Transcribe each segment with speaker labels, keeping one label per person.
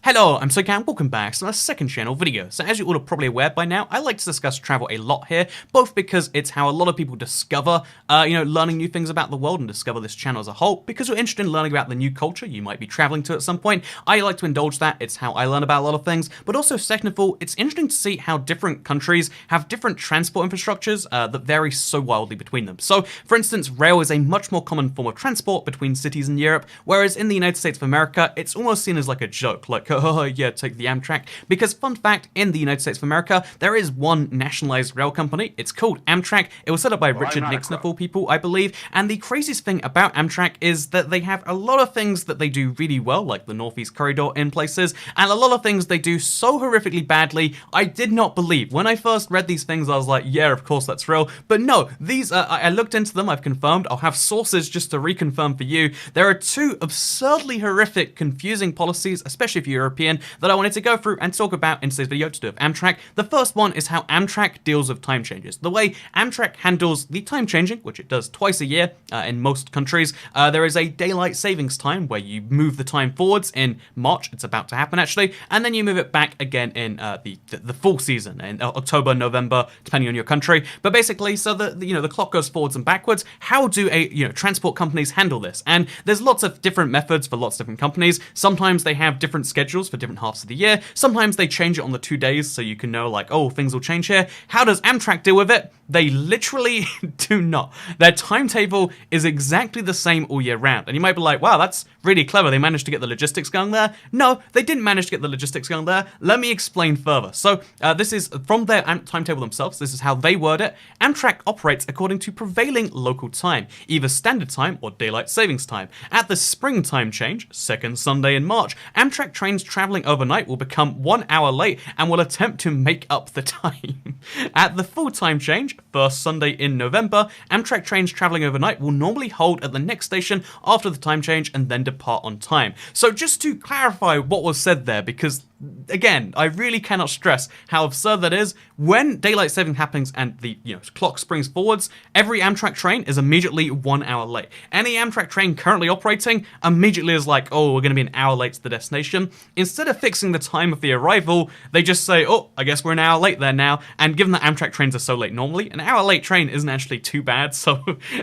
Speaker 1: Hello, I'm Cam, welcome back to our second channel video. So as you all are probably aware by now, I like to discuss travel a lot here, both because it's how a lot of people discover, learning new things about the world and discover this channel as a whole, because you're interested in learning about the new culture you might be traveling to at some point. I like to indulge that, it's how I learn about a lot of things, but also second of all, it's interesting to see how different countries have different transport infrastructures that vary so wildly between them. So, for instance, rail is a much more common form of transport between cities in Europe, whereas in the United States of America, it's almost seen as like a joke, like, oh yeah, take the Amtrak. Because fun fact, in the United States of America, there is one nationalized rail company. It's called Amtrak. It was set up by Richard Nixon of all people, I believe. And the craziest thing about Amtrak is that they have a lot of things that they do really well, like the Northeast Corridor in places, and a lot of things they do so horrifically badly, I did not believe. When I first read these things, I was like, yeah, of course that's real. But no, these, I looked into them, I've confirmed. I'll have sources just to reconfirm for you. There are two absurdly horrific, confusing policies, especially if you're European, that I wanted to go through and talk about in today's video to do with Amtrak. The first one is how Amtrak deals with time changes. The way Amtrak handles the time changing, which it does twice a year in most countries, there is a daylight savings time where you move the time forwards in March, it's about to happen actually, and then you move it back again in the full season, in October, November, depending on your country. But basically, so the clock goes forwards and backwards. How do transport companies handle this? And there's lots of different methods for lots of different companies. Sometimes they have different schedules for different halves of the year. Sometimes they change it on the 2 days so you can know like, oh, things will change here. How does Amtrak deal with it? They literally do not. Their timetable is exactly the same all year round. And you might be like, wow, that's really clever. They managed to get the logistics going there. No, they didn't manage to get the logistics going there. Let me explain further. So this is from their timetable themselves. This is how they word it. Amtrak operates according to prevailing local time, either standard time or daylight savings time. At the spring time change, second Sunday in March, Amtrak trains traveling overnight will become 1 hour late and will attempt to make up the time. At the full time change, first Sunday in November, Amtrak trains traveling overnight will normally hold at the next station after the time change and then depart on time. So just to clarify what was said there, because again, I really cannot stress how absurd that is. When daylight saving happens and the clock springs forwards, every Amtrak train is immediately 1 hour late. Any Amtrak train currently operating immediately is like, oh, we're going to be an hour late to the destination. Instead of fixing the time of the arrival, they just say, oh, I guess we're an hour late there now. And given that Amtrak trains are so late normally, an hour late train isn't actually too bad. So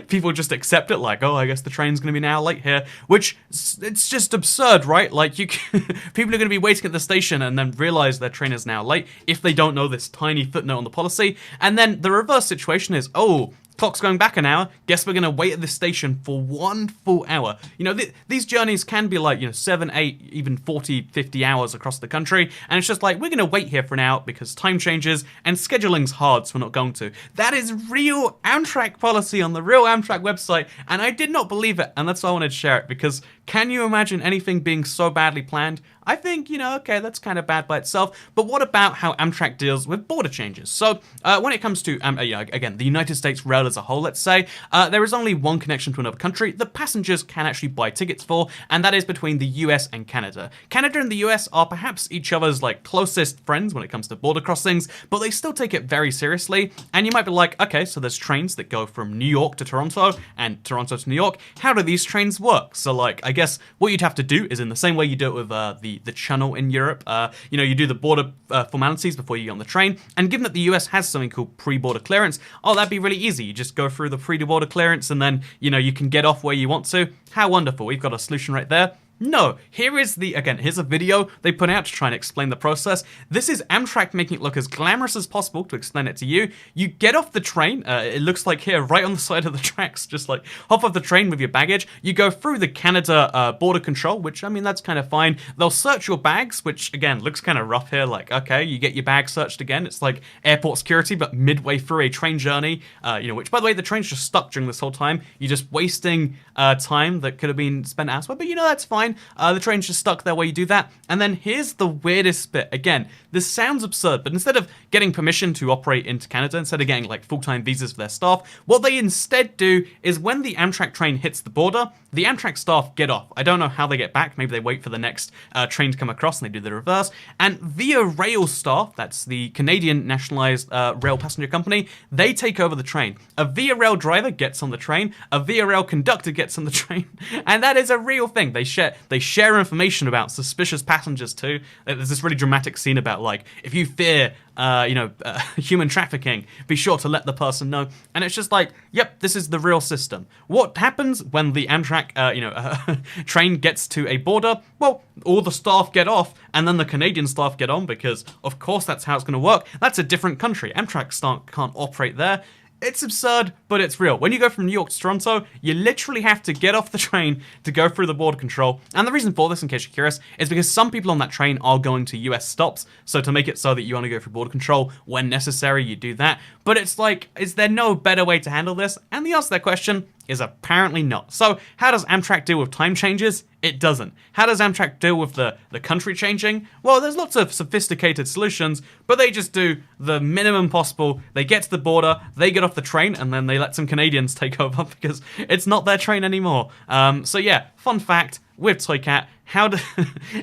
Speaker 1: people just accept it like, oh, I guess the train's going to be an hour late here, which it's just absurd, right? Like people are going to be waiting at the station and then realize their train is now late if they don't know this tiny footnote on the policy. And then the reverse situation is, oh, clock's going back an hour, guess we're going to wait at this station for 1 full hour. These journeys can be like, 7, 8, even 40, 50 hours across the country, and it's just like, we're going to wait here for an hour because time changes and scheduling's hard, so we're not going to. That is real Amtrak policy on the real Amtrak website, and I did not believe it, and that's why I wanted to share it, because can you imagine anything being so badly planned? I think, okay, that's kind of bad by itself, but what about how Amtrak deals with border changes? So, when it comes to, again, the United States rail as a whole, let's say, there is only one connection to another country that passengers can actually buy tickets for, and that is between the US and Canada. Canada and the US are perhaps each other's, closest friends when it comes to border crossings, but they still take it very seriously, and you might be like, okay, so there's trains that go from New York to Toronto, and Toronto to New York. How do these trains work? So, I guess what you'd have to do is in the same way you do it with the channel in Europe, you do the border formalities before you get on the train, and given that the US has something called pre-border clearance, oh, that'd be really easy. You just go through the pre-border clearance and then, you can get off where you want to. How wonderful. We've got a solution right there. No, here's a video they put out to try and explain the process. This is Amtrak making it look as glamorous as possible to explain it to you. You get off the train, it looks like here, right on the side of the tracks, just like hop off the train with your baggage. You go through the Canada border control, which, I mean, that's kind of fine. They'll search your bags, which, again, looks kind of rough here. Like, okay, you get your bag searched again. It's like airport security, but midway through a train journey, which, by the way, the train's just stuck during this whole time. You're just wasting time that could have been spent elsewhere, but, that's fine. The train's just stuck there while you do that. And then here's the weirdest bit. Again, this sounds absurd, but instead of getting permission to operate into Canada, instead of getting full-time visas for their staff, what they instead do is when the Amtrak train hits the border, the Amtrak staff get off. I don't know how they get back. Maybe they wait for the next train to come across and they do the reverse. And Via Rail staff, that's the Canadian nationalized rail passenger company, they take over the train. A Via Rail driver gets on the train, a Via Rail conductor gets on the train, and that is a real thing. They share it. They share information about suspicious passengers too. There's this really dramatic scene about, like, if you fear human trafficking, be sure to let the person know. And it's just like, yep, this is the real system. What happens when the Amtrak train gets to a border? Well, all the staff get off, and then the Canadian staff get on, because of course that's how it's going to work. That's a different country. Amtrak can't operate there. It's absurd, but it's real. When you go from New York to Toronto, you literally have to get off the train to go through the border control. And the reason for this, in case you're curious, is because some people on that train are going to US stops. So to make it so that you only go through border control when necessary, you do that. But it's like, is there no better way to handle this? And the answer to that question is apparently not. So how does Amtrak deal with time changes? It doesn't. How does Amtrak deal with the country changing? Well, there's lots of sophisticated solutions, but they just do the minimum possible. They get to the border, they get off the train, and then they let some Canadians take over because it's not their train anymore. So yeah, fun fact with Toycat, how do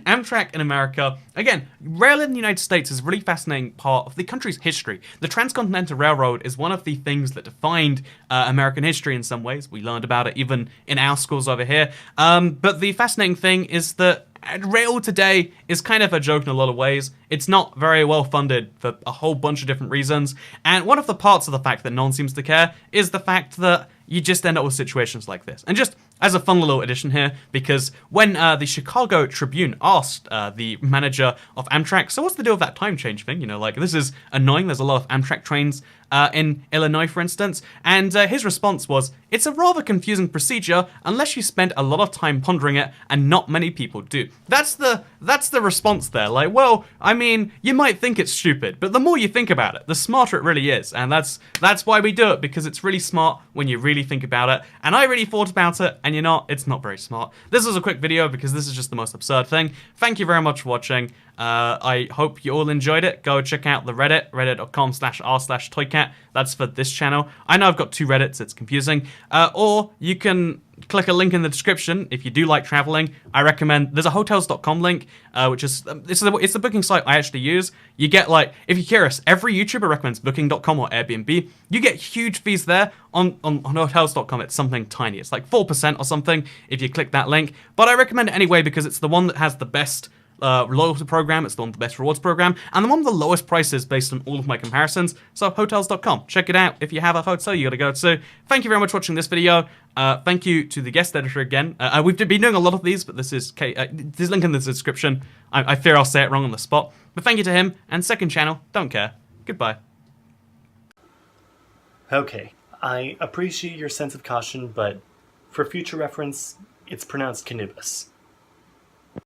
Speaker 1: Amtrak in America, again, rail in the United States is a really fascinating part of the country's history. The Transcontinental Railroad is one of the things that defined American history in some ways. We learned about it even in our schools over here. But the fascinating thing is that rail today is kind of a joke in a lot of ways. It's not very well funded for a whole bunch of different reasons. And one of the parts of the fact that no one seems to care is the fact that you just end up with situations like this. And just as a fun little addition here, because when the Chicago Tribune asked the manager of Amtrak, so what's the deal with that time change thing? You know, like, this is annoying. There's a lot of Amtrak trains in Illinois, for instance. And his response was, it's a rather confusing procedure unless you spend a lot of time pondering it, and not many people do. That's the response there. Like, well, I mean, you might think it's stupid, but the more you think about it, the smarter it really is. And that's why we do it, because it's really smart when you really think about it. And I really thought about it, and it's not very smart. This was a quick video because this is just the most absurd thing. Thank you very much for watching. I hope you all enjoyed it. Go check out the Reddit, reddit.com/r/toycat. That's for this channel. I know I've got two Reddits, it's confusing. Or you can click a link in the description if you do like traveling. I recommend, there's a hotels.com link, which is, it's the booking site I actually use. You get, like, if you're curious, every YouTuber recommends booking.com or Airbnb. You get huge fees there. On hotels.com, it's something tiny. It's like 4% or something if you click that link. But I recommend it anyway because it's the one that has the best loyalty program, it's the one with the best rewards program, and the one with the lowest prices based on all of my comparisons. So hotels.com, check it out. If you have a hotel you gotta go to. Thank you very much for watching this video. Thank you to the guest editor again. We've been doing a lot of these, but this is there's a link in the description. I fear I'll say it wrong on the spot. But thank you to him, and second channel, don't care. Goodbye.
Speaker 2: Okay, I appreciate your sense of caution, but for future reference, it's pronounced Canibus.